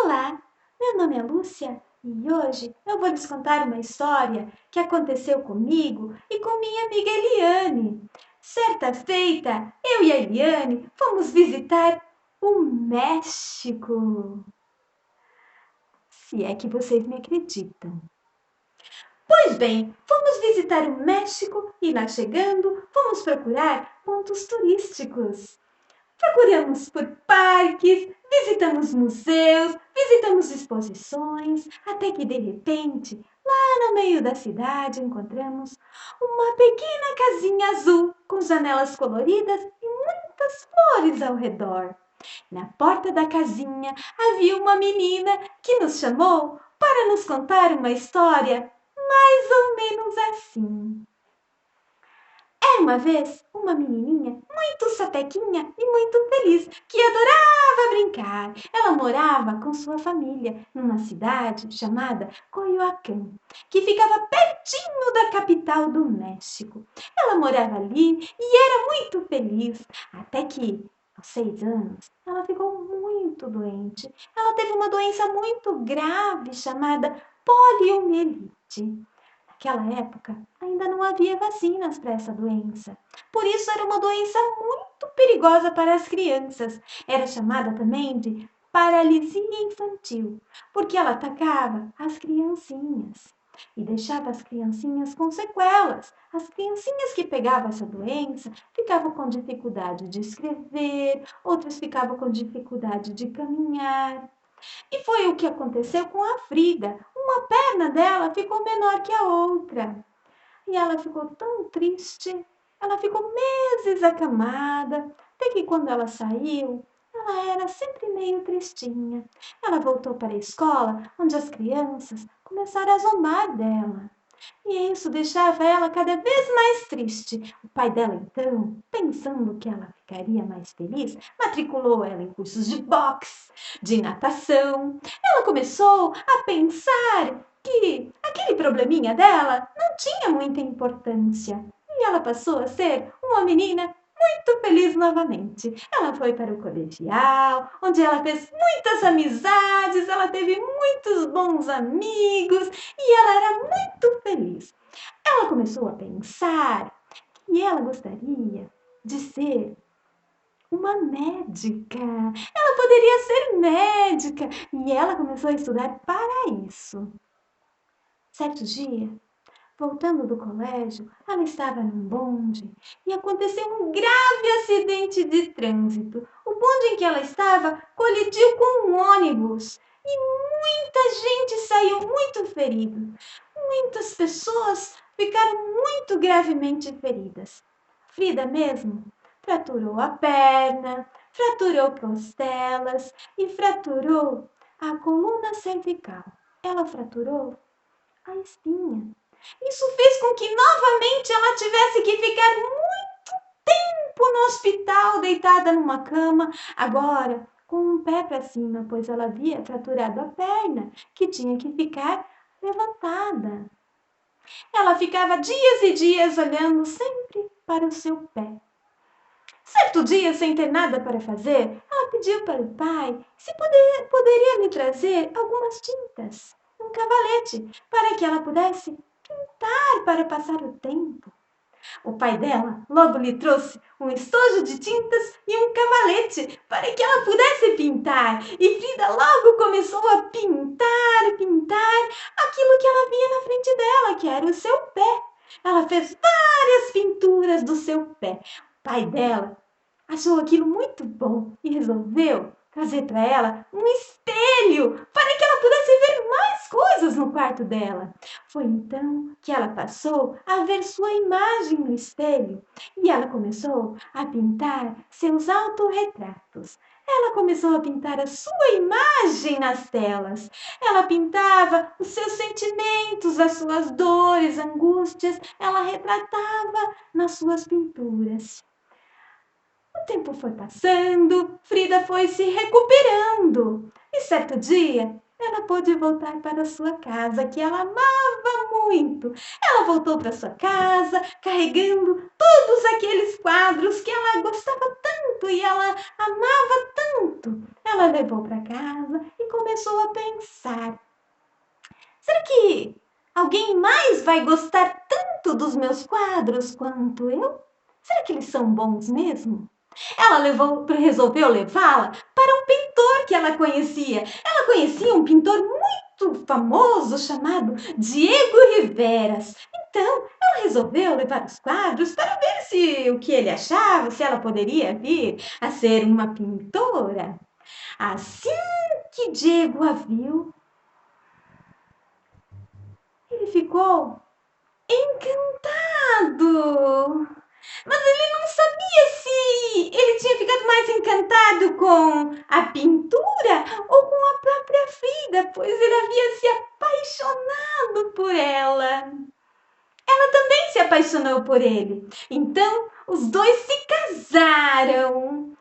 Olá, meu nome é Lúcia e hoje eu vou lhes contar uma história que aconteceu comigo e com minha amiga Eliane. Certa feita, eu e a Eliane fomos visitar o México. Se é que vocês me acreditam. Pois bem, fomos visitar o México e lá chegando, fomos procurar pontos turísticos. Procuramos por parques, visitamos museus, visitamos exposições, até que de repente, lá no meio da cidade, encontramos uma pequena casinha azul com janelas coloridas e muitas flores ao redor. Na porta da casinha havia uma menina que nos chamou para nos contar uma história mais ou menos assim. Era uma vez uma menininha muito sapequinha e muito feliz, que adorava brincar. Ela morava com sua família numa cidade chamada Coyoacán, que ficava pertinho da capital do México. Ela morava ali e era muito feliz, até que, aos 6 anos, ela ficou muito doente. Ela teve uma doença muito grave chamada poliomielite. Naquela época, ainda não havia vacinas para essa doença. Por isso, era uma doença muito perigosa para as crianças. Era chamada também de paralisia infantil, porque ela atacava as criancinhas e deixava as criancinhas com sequelas. As criancinhas que pegavam essa doença ficavam com dificuldade de escrever, outras ficavam com dificuldade de caminhar. E foi o que aconteceu com a Frida. Uma perna dela ficou menor que a outra. E ela ficou tão triste. Ela ficou meses acamada. Até que quando ela saiu, ela era sempre meio tristinha. Ela voltou para a escola, onde as crianças começaram a zombar dela. E isso deixava ela cada vez mais triste. O pai dela, então, pensando que ela ficaria mais feliz, matriculou ela em cursos de boxe, de natação. Ela começou a pensar que aquele probleminha dela não tinha muita importância. E ela passou a ser uma menina muito feliz novamente. Ela foi para o colegial, onde ela fez muitas amizades, ela teve muitos bons amigos e ela era muito feliz. Ela começou a pensar que ela gostaria de ser uma médica. Ela poderia ser médica e ela começou a estudar para isso. Certo dia, voltando do colégio, ela estava num bonde e aconteceu um grave acidente de trânsito. O bonde em que ela estava colidiu com um ônibus e muita gente saiu muito ferida. Muitas pessoas ficaram muito gravemente feridas. Frida mesmo fraturou a perna, fraturou costelas e fraturou a coluna cervical. Ela fraturou a espinha. Isso fez com que novamente ela tivesse que ficar muito tempo no hospital, deitada numa cama, agora com um pé para cima, pois ela havia fraturado a perna, que tinha que ficar levantada. Ela ficava dias e dias olhando sempre para o seu pé. Certo dia, sem ter nada para fazer, ela pediu para o pai se poderia lhe trazer algumas tintas, um cavalete, para que ela pudesse pintar para passar o tempo. O pai dela logo lhe trouxe um estojo de tintas e um cavalete para que ela pudesse pintar. E Frida logo começou a pintar aquilo que ela via na frente dela, que era o seu pé. Ela fez várias pinturas do seu pé. O pai dela achou aquilo muito bom e resolveu trazer para ela um espelho para que ela pudesse ver mais coisas no quarto dela. Foi então que ela passou a ver sua imagem no espelho e ela começou a pintar seus autorretratos. Ela começou a pintar a sua imagem nas telas. Ela pintava os seus sentimentos, as suas dores, angústias. Ela retratava nas suas pinturas. O tempo foi passando, Frida foi se recuperando e certo dia ela pôde voltar para sua casa, que ela amava muito. Ela voltou para sua casa carregando todos aqueles quadros que ela gostava tanto e ela amava tanto. Ela levou para casa e e começou a pensar: será que alguém mais vai gostar tanto dos meus quadros quanto eu? Será que eles são bons mesmo? Ela resolveu levá-la para um pintor que ela conhecia. Ela conhecia um pintor muito famoso chamado Diego Riveras. Então, ela resolveu levar os quadros para ver se o que ele achava, se ela poderia vir a ser uma pintora. Assim que Diego a viu, ele ficou encantado. Mas ele não sabia se ele tinha ficado mais encantado com a pintura ou com a própria Frida, pois ele havia se apaixonado por ela. Ela também se apaixonou por ele. Então, os dois se casaram.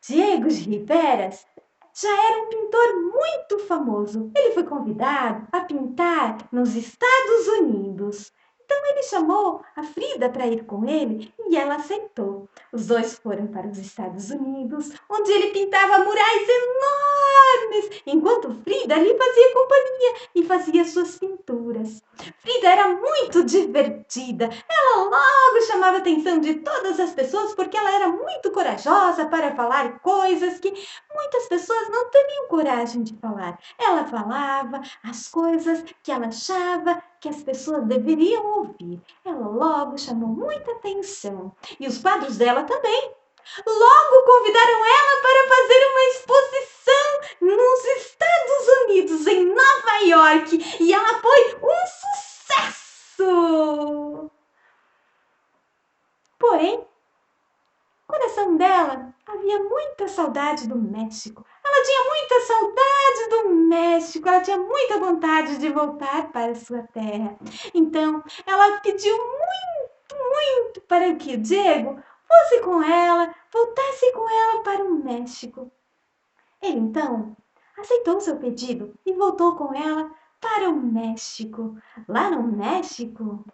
Diego de Riveras já era um pintor muito famoso. Ele foi convidado a pintar nos Estados Unidos. Então ele chamou a Frida para ir com ele e ela aceitou. Os dois foram para os Estados Unidos, onde ele pintava murais enormes, enquanto Frida lhe fazia companhia e fazia suas pinturas. Frida era muito divertida. Ela logo chamava a atenção de todas as pessoas porque ela era muito corajosa para falar coisas que muitas pessoas não teriam coragem de falar. Ela falava as coisas que ela achava que as pessoas deveriam ouvir. Ela logo chamou muita atenção. E os quadros dela também. Logo convidaram ela para fazer uma exposição nos Estados Unidos, em Nova York. E ela foi um sucesso! Porém, o coração dela havia muita saudade do México. Ela tinha muita saudade do México, ela tinha muita vontade de voltar para sua terra. Então, ela pediu muito para que o Diego fosse com ela, voltasse com ela para o México. Ele então aceitou seu pedido e voltou com ela para o México. Lá no México,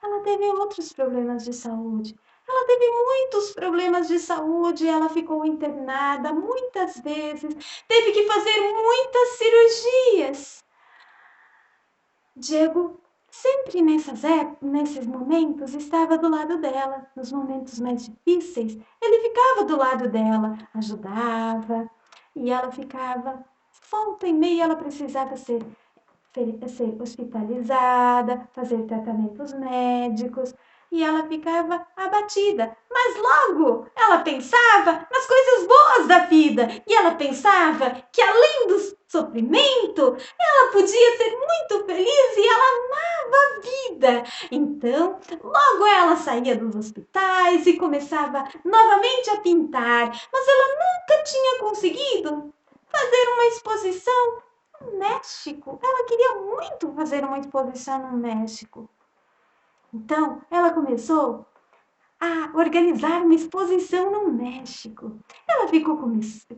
ela teve outros problemas de saúde. Ela teve muitos problemas de saúde, ela ficou internada muitas vezes, teve que fazer muitas cirurgias. Diego sempre nesses momentos estava do lado dela, nos momentos mais difíceis, ele ficava do lado dela, ajudava, e ela ficava, volta e meia ela precisava ser hospitalizada, fazer tratamentos médicos, e ela ficava abatida. Mas logo ela pensava nas coisas boas da vida, e ela pensava que além do sofrimento, ela podia ser muito feliz e ela amava a vida. Então, logo ela saía dos hospitais e começava novamente a pintar, mas ela nunca tinha conseguido fazer uma exposição no México. Ela queria muito fazer uma exposição no México. Então, ela começou a organizar uma exposição no México. Ela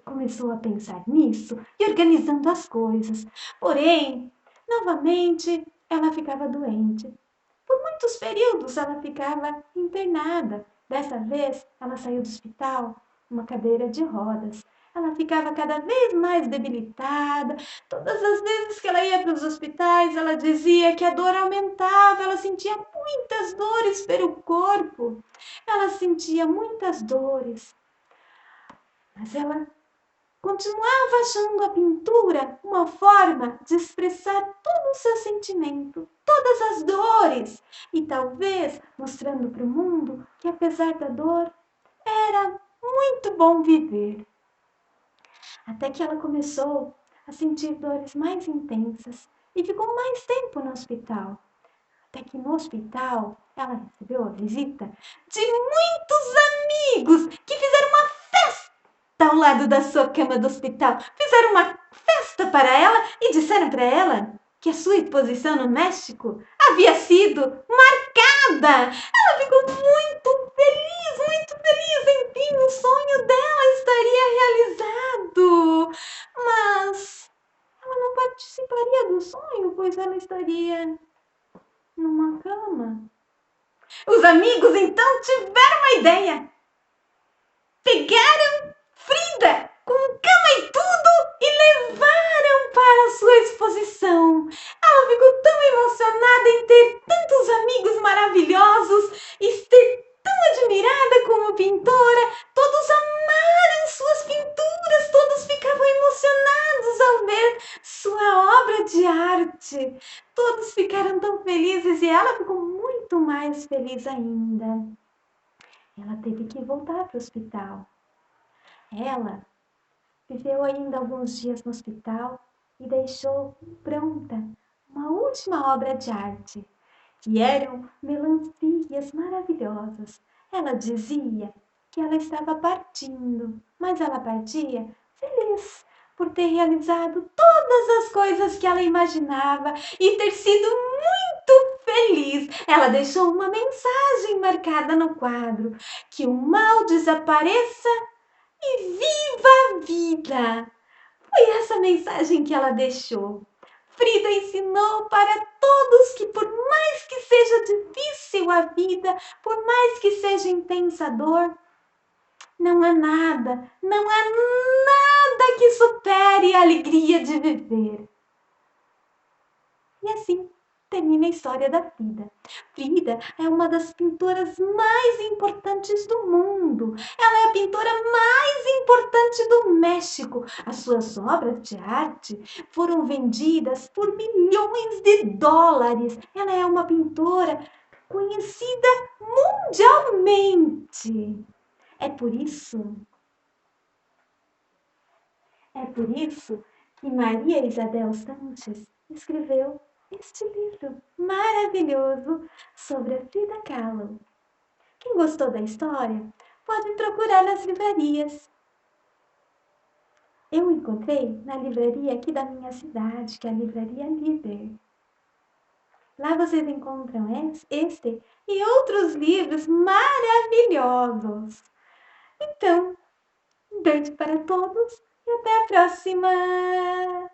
começou a pensar nisso e organizando as coisas. Porém, novamente, ela ficava doente. Por muitos períodos ela ficava internada. Dessa vez, ela saiu do hospital numa cadeira de rodas. Ela ficava cada vez mais debilitada. Todas as vezes que ela ia para os hospitais, ela dizia que a dor aumentava. Ela sentia muitas dores pelo corpo. Ela sentia muitas dores. Mas ela continuava achando a pintura uma forma de expressar todo o seu sentimento, todas as dores, e talvez mostrando para o mundo que, apesar da dor, era muito bom viver. Até que ela começou a sentir dores mais intensas e ficou mais tempo no hospital. Até que no hospital ela recebeu a visita de muitos amigos que fizeram uma festa ao lado da sua cama do hospital. Fizeram uma festa para ela e disseram para ela que a sua exposição no México havia sido marcada. Ela ficou muito feliz, enfim, o sonho dela estaria realizado. Mas ela não participaria do sonho, pois ela estaria numa cama. Os amigos então tiveram uma ideia. Pegaram Frida com cama e tudo e sorte! Todos ficaram tão felizes e ela ficou muito mais feliz ainda. Ela teve que voltar para o hospital. Ela viveu ainda alguns dias no hospital e deixou pronta uma última obra de arte, que eram melancias maravilhosas. Ela dizia que ela estava partindo, mas ela partia feliz por ter realizado todas as coisas que ela imaginava e ter sido muito feliz. Ela deixou uma mensagem marcada no quadro: que o mal desapareça e viva a vida! Foi essa mensagem que ela deixou. Frida ensinou para todos que, por mais que seja difícil a vida, por mais que seja intensa a dor, não há nada, não há nada que supere a alegria de viver. E assim termina a história da Frida. Frida é uma das pintoras mais importantes do mundo. Ela é a pintora mais importante do México. As suas obras de arte foram vendidas por milhões de dólares. Ela é uma pintora conhecida mundialmente. É por isso que Maria Isabel Sanches escreveu este livro maravilhoso sobre a Frida Kahlo. Quem gostou da história pode procurar nas livrarias. Eu encontrei na livraria aqui da minha cidade, que é a Livraria Líder. Lá vocês encontram este e outros livros maravilhosos. Então, um beijo para todos e até a próxima!